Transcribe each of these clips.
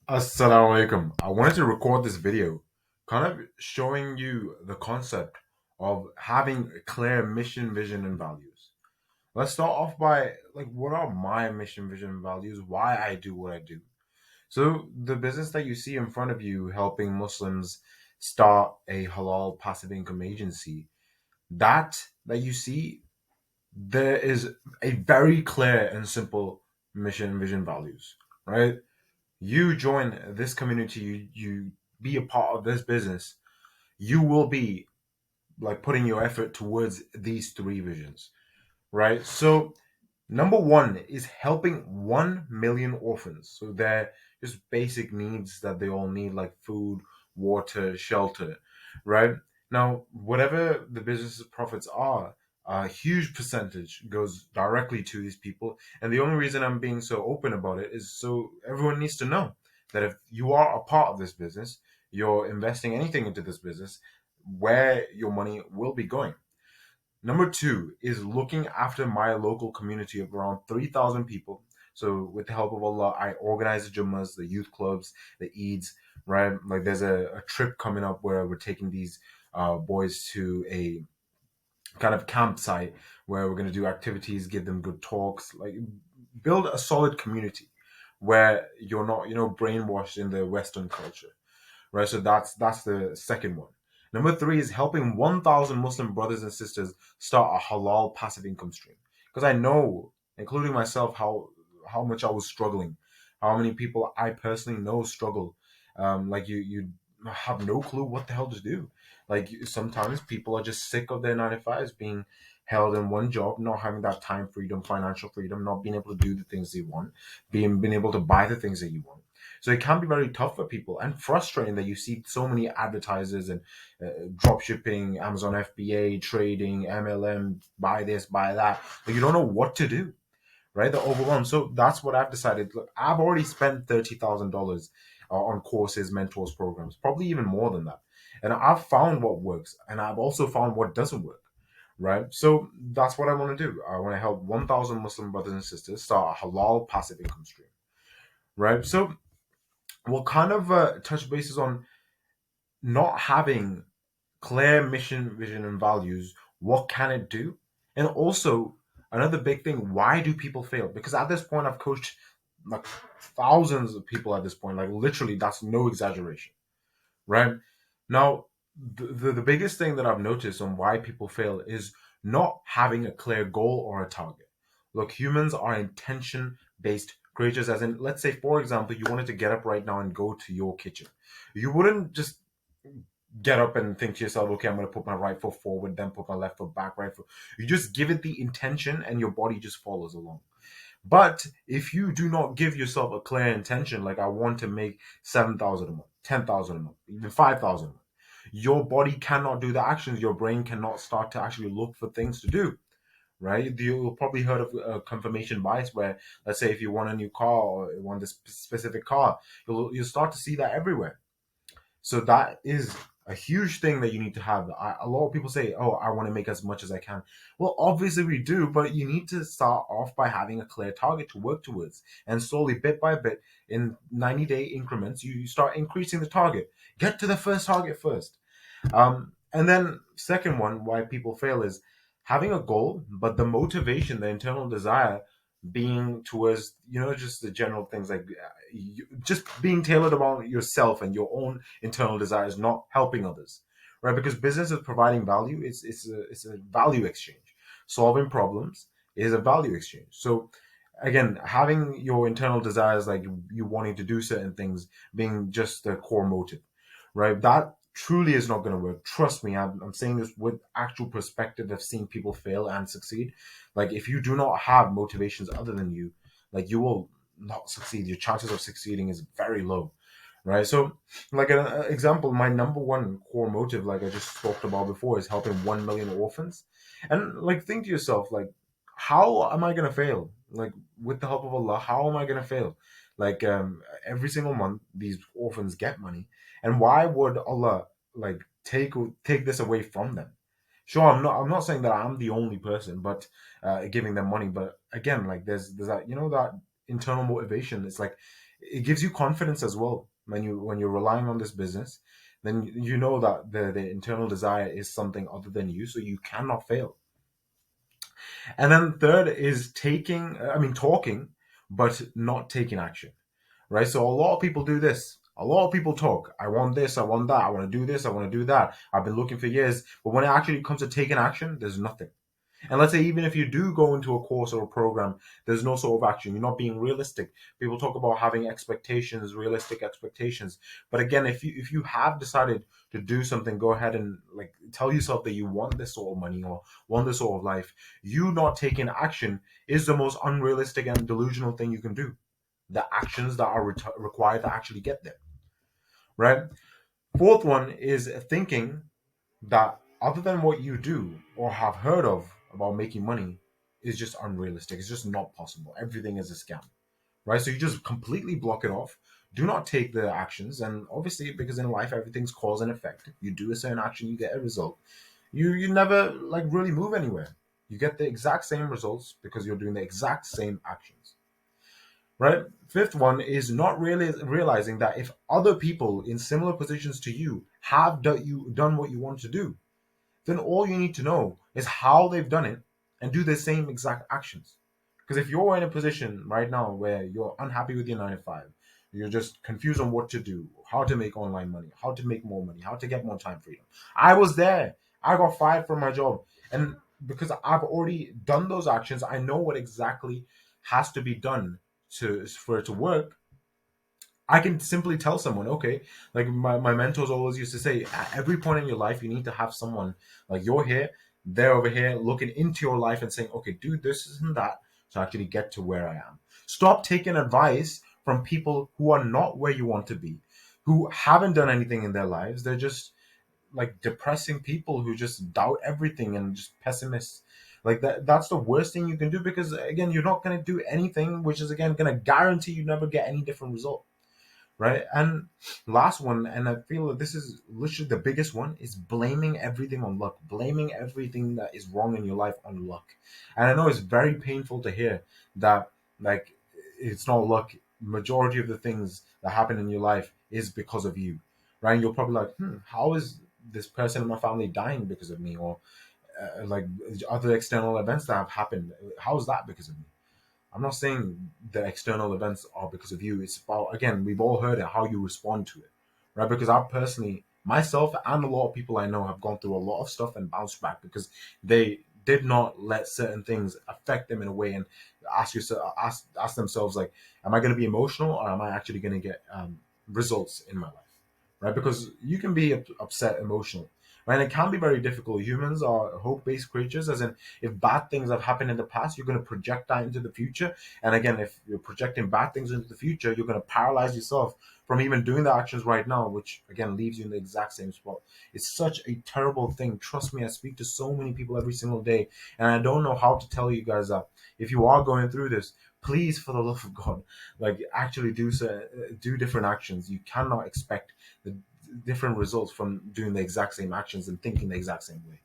Assalamu alaikum. I wanted to record this video kind of showing you the concept of having a clear mission, vision, and values. Let's start off by what are my mission, vision, and values, why I do what I do. So, the business that you see in front of you helping Muslims start a halal passive income agency, that you see, there is a very clear and simple mission, vision, values, right? You join this community, you be a part of this business, you will be like putting your effort towards these three visions, right? So number one is helping 1 million orphans. So they're just basic needs that they all need, like food, water, shelter, right? Now, whatever the business's profits are, a huge percentage goes directly to these people. And the only reason I'm being so open about it is so everyone needs to know that if you are a part of this business, you're investing anything into this business, where your money will be going. Number two is looking after my local community of around 3,000 people. So, with the help of Allah, I organize the Jummas, the youth clubs, the Eids, right? Like, there's a trip coming up where we're taking these boys to a kind of campsite where we're going to do activities, give them good talks, like, build a solid community where you're not, brainwashed in the Western culture, right? So that's the second one. Number three is helping 1,000 Muslim brothers and sisters start a halal passive income stream. Because I know, including myself, how much I was struggling, how many people I personally know struggle. Like you have no clue what the hell to do. Like sometimes people are just sick of their 9 to 5s being held in one job, not having that time freedom, financial freedom, not being able to do the things they want, being able to buy the things that you want. So it can be very tough for people and frustrating that you see so many advertisers and drop shipping, Amazon FBA, trading, MLM, buy this, buy that. But you don't know what to do, right? They're overwhelmed. So that's what I've decided. Look, I've already spent $30,000 on courses, mentors, programs, probably even more than that. And I've found what works, and I've also found what doesn't work, right? So that's what I want to do. I want to help 1,000 Muslim brothers and sisters start a halal passive income stream, right? So we'll kind of touch bases on not having clear mission, vision, and values. What can it do? And also, another big thing, why do people fail? Because at this point, I've coached like thousands of people at this point, like literally, that's no exaggeration, right? Now, the biggest thing that I've noticed on why people fail is not having a clear goal or a target. Look, humans are intention based creatures, as in, let's say, for example, you wanted to get up right now and go to your kitchen. You wouldn't just get up and think to yourself, okay, I'm going to put my right foot forward, then put my left foot back, right foot. You just give it the intention and your body just follows along. But if you do not give yourself a clear intention, like I want to make 7,000 a month, 10,000 a month, even 5,000 a month, your body cannot do the actions. Your brain cannot start to actually look for things to do, right? You'll probably heard of confirmation bias, where let's say if you want a new car or you want this specific car, you'll start to see that everywhere. So that is a huge thing that you need to have. A lot of people say, "Oh, I want to make as much as I can." Well, obviously we do, but you need to start off by having a clear target to work towards, and slowly, bit by bit, in 90-day increments, you start increasing the target. Get to the first target first. And then second one, why people fail is having a goal, but the motivation, the internal desire being towards, just the general things like just being tailored about yourself and your own internal desires, not helping others, right? Because business is providing value. It's a value exchange. Solving problems is a value exchange. So again, having your internal desires, like you wanting to do certain things, being just the core motive, right? That truly is not going to work. Trust me, I'm saying this with actual perspective of seeing people fail and succeed. Like, if you do not have motivations other than you, like, you will not succeed. Your chances of succeeding is very low, right? So, like, an example, my number one core motive, like I just talked about before, is helping 1 million orphans. And, like, think to yourself, like, how am I going to fail? Like, with the help of Allah, how am I going to fail? Like, every single month, these orphans get money, and why would Allah like take this away from them? Sure, I'm not saying that I'm the only person, but giving them money. But again, like there's that, that internal motivation. It's like It gives you confidence as well when you're relying on this business. Then you know that the internal desire is something other than you, so you cannot fail. And then third is talking, but not taking action, right? So a lot of people do this. A lot of people talk. I want this. I want that. I want to do this. I want to do that. I've been looking for years. But when it actually comes to taking action, there's nothing. And let's say even if you do go into a course or a program, there's no sort of action. You're not being realistic. People talk about having expectations, realistic expectations. But again, if you have decided to do something, go ahead and like tell yourself that you want this sort of money or want this sort of life. You not taking action is the most unrealistic and delusional thing you can do. The actions that are required to actually get there, right? Fourth one is thinking that other than what you do or have heard of about making money is just unrealistic. It's just not possible. Everything is a scam, right? So you just completely block it off. Do not take the actions, and obviously, because in life everything's cause and effect. If you do a certain action, you get a result. You never like really move anywhere. You get the exact same results because you're doing the exact same actions, right? Fifth one is not really realizing that if other people in similar positions to you have done what you want to do, then all you need to know is how they've done it and do the same exact actions. Because if you're in a position right now where you're unhappy with your 9 to 5, you're just confused on what to do, how to make online money, how to make more money, how to get more time freedom. I was there. I got fired from my job. And because I've already done those actions, I know what exactly has to be done for it to work. I can simply tell someone, okay, like my mentors always used to say, at every point in your life, you need to have someone like you're here, they're over here looking into your life and saying, okay, do this and that to actually get to where I am. Stop taking advice from people who are not where you want to be, who haven't done anything in their lives. They're just like depressing people who just doubt everything and just pessimists. Like that's the worst thing you can do because again, you're not going to do anything, which is again going to guarantee you never get any different result, right? And last one, and I feel that this is literally the biggest one, is blaming everything on luck, blaming everything that is wrong in your life on luck. And I know it's very painful to hear that, like, it's not luck. Majority of the things that happen in your life is because of you, right? And you're probably like, how is this person in my family dying because of me, or like other external events that have happened? How is that because of me? I'm not saying the external events are because of you. It's about, again, we've all heard it, how you respond to it, right? Because I personally, myself, and a lot of people I know have gone through a lot of stuff and bounced back because they did not let certain things affect them in a way and ask themselves like, am I going to be emotional or am I actually going to get results in my life, right? Because you can be upset, emotional, right? And it can be very difficult. Humans are hope-based creatures, as in if bad things have happened in the past, you're going to project that into the future. And again, if you're projecting bad things into the future, you're going to paralyze yourself from even doing the actions right now, which again leaves you in the exact same spot. It's such a terrible thing. Trust me, I speak to so many people every single day, and I don't know how to tell you guys that if you are going through this, please, for the love of God, like actually do different actions. You cannot expect the different results from doing the exact same actions and thinking the exact same way.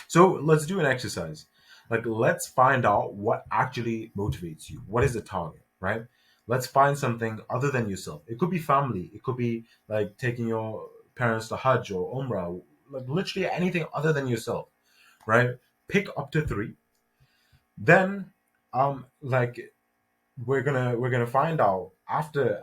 So let's do an exercise. Like, let's find out what actually motivates you. What is the target, right? Let's find something other than yourself. It could be family. It could be like taking your parents to Hajj or Umrah, like literally anything other than yourself, right? Pick up to three. Then, like we're gonna find out after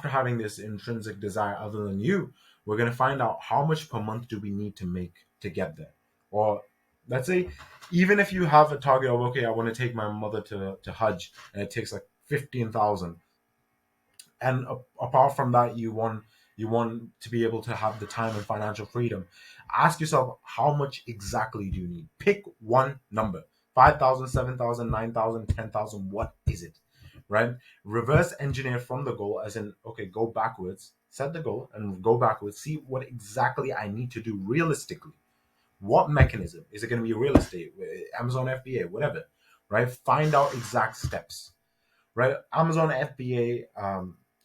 having this intrinsic desire other than you, we're gonna find out how much per month do we need to make to get there. Or let's say even if you have a target of, okay, I want to take my mother to Hajj and it takes like 15,000, and apart from that you want to be able to have the time and financial freedom. Ask yourself, how much exactly do you need? Pick one number. 5,000, 7,000, 9,000, 10,000. What is it, right? Reverse engineer from the goal, as in, okay, go backwards, set the goal and go backwards, see what exactly I need to do realistically. What mechanism? Is it going to be real estate, Amazon FBA, whatever, right? Find out exact steps, right? Amazon FBA,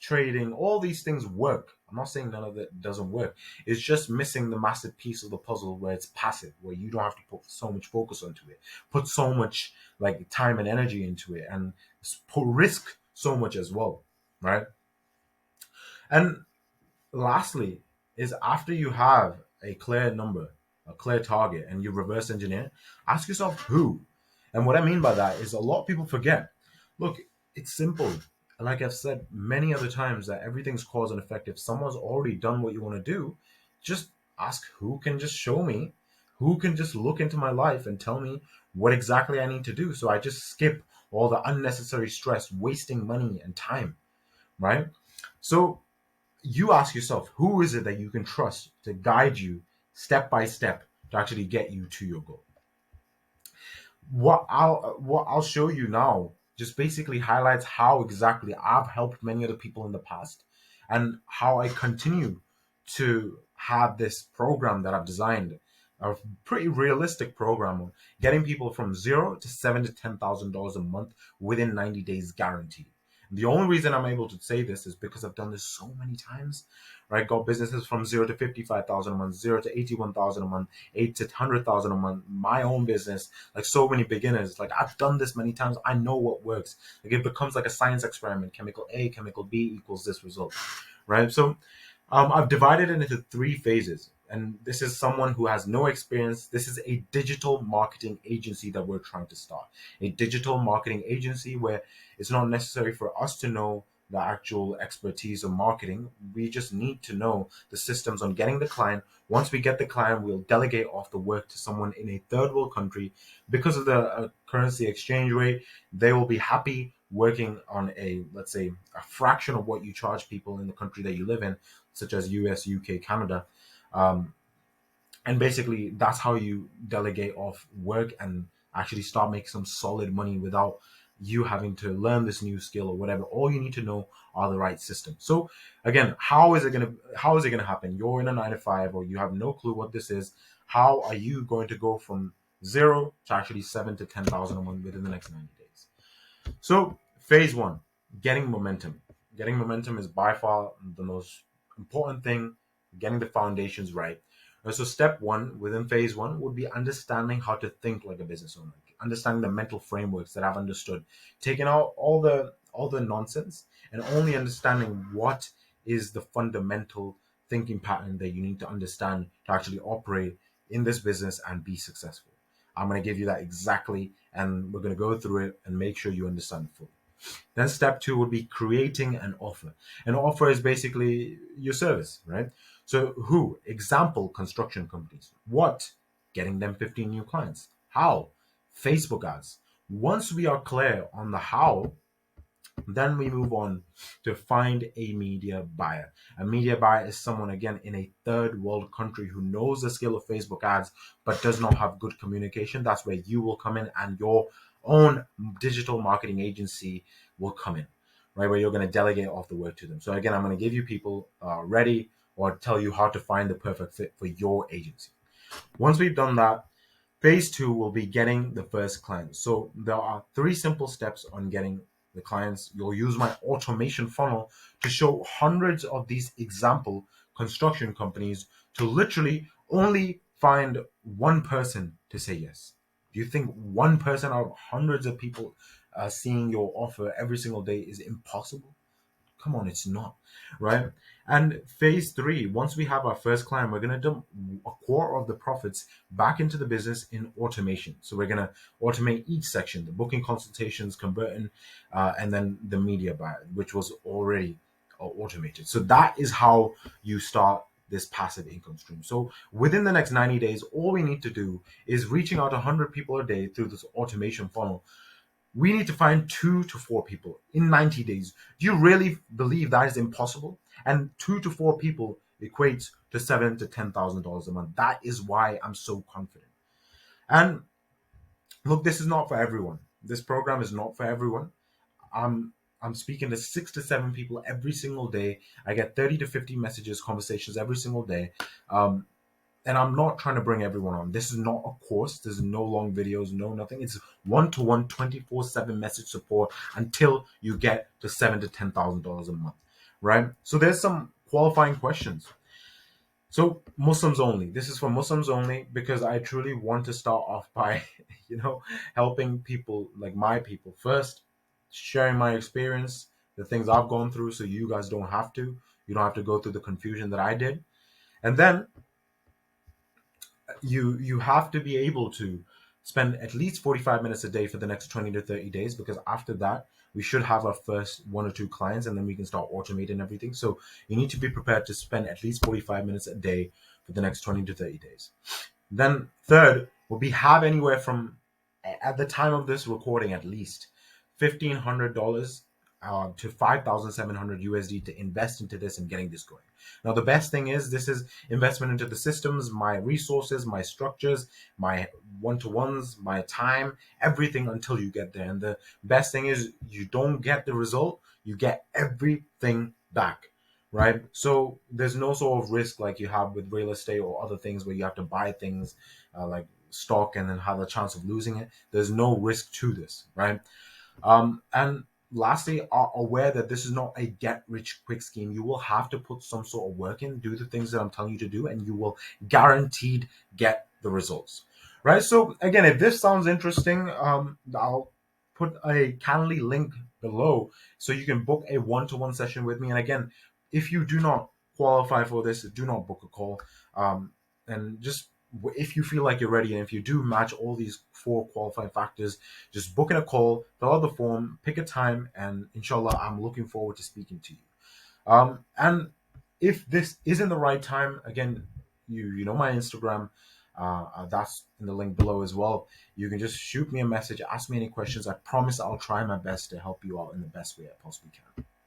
trading, all these things work. I'm not saying none of it doesn't work. It's just missing the massive piece of the puzzle where it's passive, where you don't have to put so much focus onto it, put so much like time and energy into it, and put risk so much as well. right? And lastly, is after you have a clear number, a clear target, and you reverse engineer, ask yourself who. And what I mean by that is a lot of people forget. Look, it's simple. Like I've said many other times, that everything's cause and effect. If someone's already done what you want to do, just ask who can just show me, who can just look into my life and tell me what exactly I need to do. So I just skip all the unnecessary stress, wasting money and time, right? So you ask yourself, who is it that you can trust to guide you step by step to actually get you to your goal? What I'll show you now just basically highlights how exactly I've helped many other people in the past, and how I continue to have this program that I've designed, a pretty realistic program on getting people from zero to $7,000 to $10,000 a month within 90 days guaranteed. The only reason I'm able to say this is because I've done this so many times, right? Got businesses from zero to 55,000 a month, zero to 81,000 a month, 8 to 100,000 a month. My own business, like so many beginners, like I've done this many times. I know what works. Like it becomes like a science experiment. Chemical A, chemical B equals this result, right? So I've divided it into three phases. And this is someone who has no experience. This is a digital marketing agency that we're trying to start. A digital marketing agency where it's not necessary for us to know the actual expertise of marketing. We just need to know the systems on getting the client. Once we get the client, we'll delegate off the work to someone in a third world country. Because of the currency exchange rate, they will be happy working on a, let's say, a fraction of what you charge people in the country that you live in, such as US, UK, Canada. Um, and basically, that's how you delegate off work and actually start making some solid money without you having to learn this new skill or whatever. All you need to know are the right systems. So again, how is it gonna happen? You're in a 9 to 5, or you have no clue what this is. How are you going to go from zero to actually 7 to 10,000 a month within the next 90 days? So, phase one, getting momentum. Getting momentum is by far the most important thing, getting the foundations right. So, step one within phase one would be understanding how to think like a business owner, understanding the mental frameworks that I've understood, taking out all the nonsense and only understanding what is the fundamental thinking pattern that you need to understand to actually operate in this business and be successful. I'm going to give you that exactly, and we're going to go through it and make sure you understand fully. Then step two would be creating an offer. An offer is basically your service, right? So who? Example, construction companies. What? Getting them 15 new clients. How? Facebook ads. Once we are clear on the how, then we move on to find a media buyer. A media buyer is someone, again, in a third world country who knows the skill of Facebook ads but does not have good communication. That's where you will come in, and your own digital marketing agency will come in, right? Where you're going to delegate off the work to them. So, again, I'm going to give you people ready, or tell you how to find the perfect fit for your agency. Once we've done that, phase two will be getting the first client. So there are three simple steps on getting the clients. You'll use my automation funnel to show hundreds of these example construction companies to literally only find one person to say yes. Do you think one person out of hundreds of people seeing your offer every single day is impossible? Come on, it's not, right? And phase three, once we have our first client, we're going to dump a quarter of the profits back into the business in automation. So we're going to automate each section, the booking, consultations, converting, and then the media buy, which was already automated. So that is how you start this passive income stream. So within the next 90 days, all we need to do is reaching out 100 people a day through this automation funnel. We need to find 2 to 4 people in 90 days. Do you really believe that is impossible? And 2 to 4 people equates to $7 to $10,000 a month. That is why I'm so confident. And look, this is not for everyone. This program is not for everyone. I'm speaking to 6 to 7 people every single day. I get 30 to 50 messages, conversations every single day. Um, and I'm not trying to bring everyone on. This is not a course. There's no long videos, no nothing. It's one-to-one, 24/7 message support until you get to $7 to $10,000 a month, right? So there's some qualifying questions. So Muslims only. This is for Muslims only because I truly want to start off by, helping people like my people first, sharing my experience, the things I've gone through so you guys don't have to. You don't have to go through the confusion that I did. And then you have to be able to spend at least 45 minutes a day for the next 20 to 30 days, because after that we should have our first one or two clients, and then we can start automating everything. So you need to be prepared to spend at least 45 minutes a day for the next 20 to 30 days. Then third will be have anywhere from, at the time of this recording, at least $1,500 to 5,700 USD to invest into this and getting this going. Now, the best thing is this is investment into the systems, my resources, my structures, my one-to-ones, my time, everything until you get there. And the best thing is you don't get the result, you get everything back. Right. So there's no sort of risk like you have with real estate or other things where you have to buy things like stock and then have a chance of losing it. There's no risk to this. Right. And lastly, are aware that this is not a get rich quick scheme. You will have to put some sort of work in, do the things that I'm telling you to do, and you will guaranteed get the results. Right. So again, if this sounds interesting, I'll put a Calendly link below so you can book a one-to-one session with me. And again, if you do not qualify for this, do not book a call. And just if you feel like you're ready, and if you do match all these four qualifying factors, just book in a call, fill out the form, pick a time, and inshallah, I'm looking forward to speaking to you. And if this isn't the right time, again, you know my Instagram, that's in the link below as well. You can just shoot me a message, ask me any questions. I promise I'll try my best to help you out in the best way I possibly can.